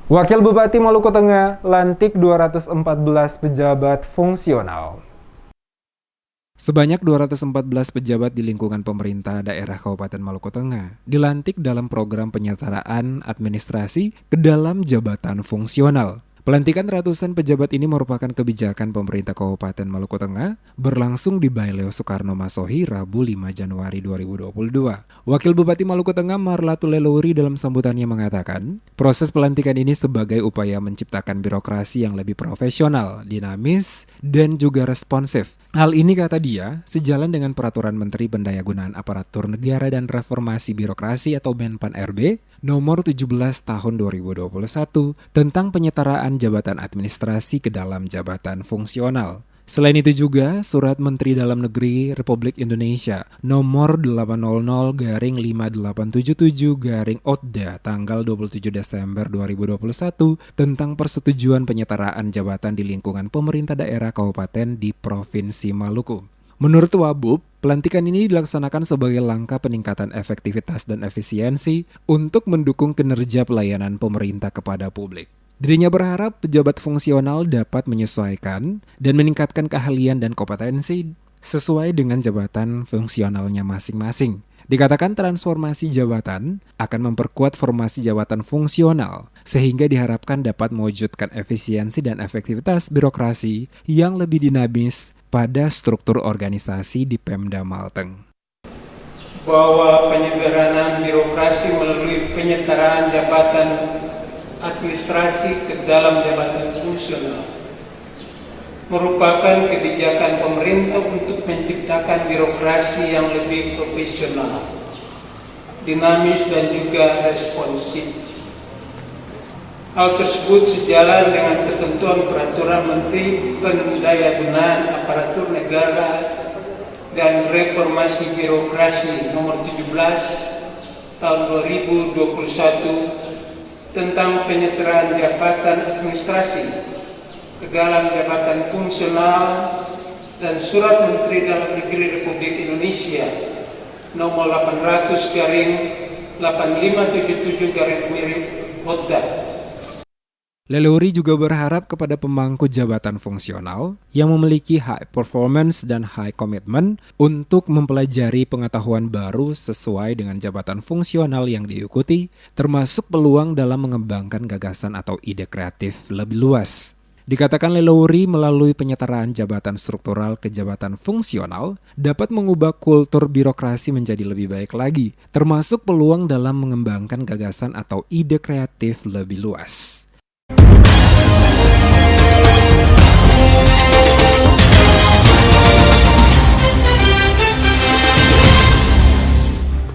Wakil Bupati Maluku Tengah lantik 214 pejabat fungsional. Sebanyak 214 pejabat di lingkungan pemerintah daerah Kabupaten Maluku Tengah dilantik dalam program penyetaraan administrasi ke dalam jabatan fungsional. Pelantikan ratusan pejabat ini merupakan kebijakan pemerintah Kabupaten Maluku Tengah berlangsung di Baileo Soekarno Masohi Rabu 5 Januari 2022. Wakil Bupati Maluku Tengah Marlatul Lelouri dalam sambutannya mengatakan, proses pelantikan ini sebagai upaya menciptakan birokrasi yang lebih profesional, dinamis, dan juga responsif. Hal ini, kata dia, sejalan dengan Peraturan Menteri Pendayagunaan Aparatur Negara dan Reformasi Birokrasi atau Menpan-RB nomor 17 tahun 2021 tentang penyetaraan jabatan administrasi ke dalam jabatan fungsional. Selain itu juga, Surat Menteri Dalam Negeri Republik Indonesia nomor 800-5877-OTDA tanggal 27 Desember 2021 tentang persetujuan penyetaraan jabatan di lingkungan pemerintah daerah kabupaten di Provinsi Maluku. Menurut Wabub, pelantikan ini dilaksanakan sebagai langkah peningkatan efektivitas dan efisiensi untuk mendukung kinerja pelayanan pemerintah kepada publik. Dirinya berharap pejabat fungsional dapat menyesuaikan dan meningkatkan keahlian dan kompetensi sesuai dengan jabatan fungsionalnya masing-masing. Dikatakan transformasi jabatan akan memperkuat formasi jabatan fungsional sehingga diharapkan dapat mewujudkan efisiensi dan efektivitas birokrasi yang lebih dinamis pada struktur organisasi di Pemda Malteng. Bahwa penyederhanaan birokrasi melalui penyetaraan jabatan administrasi ke dalam jabatan fungsional merupakan kebijakan pemerintah untuk menciptakan birokrasi yang lebih profesional, dinamis dan juga responsif. Hal tersebut sejalan dengan ketentuan Peraturan Menteri Pendayagunaan Aparatur Negara dan Reformasi Birokrasi nomor 17 tahun 2021 tentang penyetaraan jabatan administrasi ke dalam jabatan fungsional dan Surat Menteri Dalam Negeri Republik Indonesia nomor 800-8577-OTDA. Lelouri juga berharap kepada pemangku jabatan fungsional yang memiliki high performance dan high commitment untuk mempelajari pengetahuan baru sesuai dengan jabatan fungsional yang diikuti, termasuk peluang dalam mengembangkan gagasan atau ide kreatif lebih luas. Dikatakan Lelouri melalui penyetaraan jabatan struktural ke jabatan fungsional dapat mengubah kultur birokrasi menjadi lebih baik lagi, termasuk peluang dalam mengembangkan gagasan atau ide kreatif lebih luas.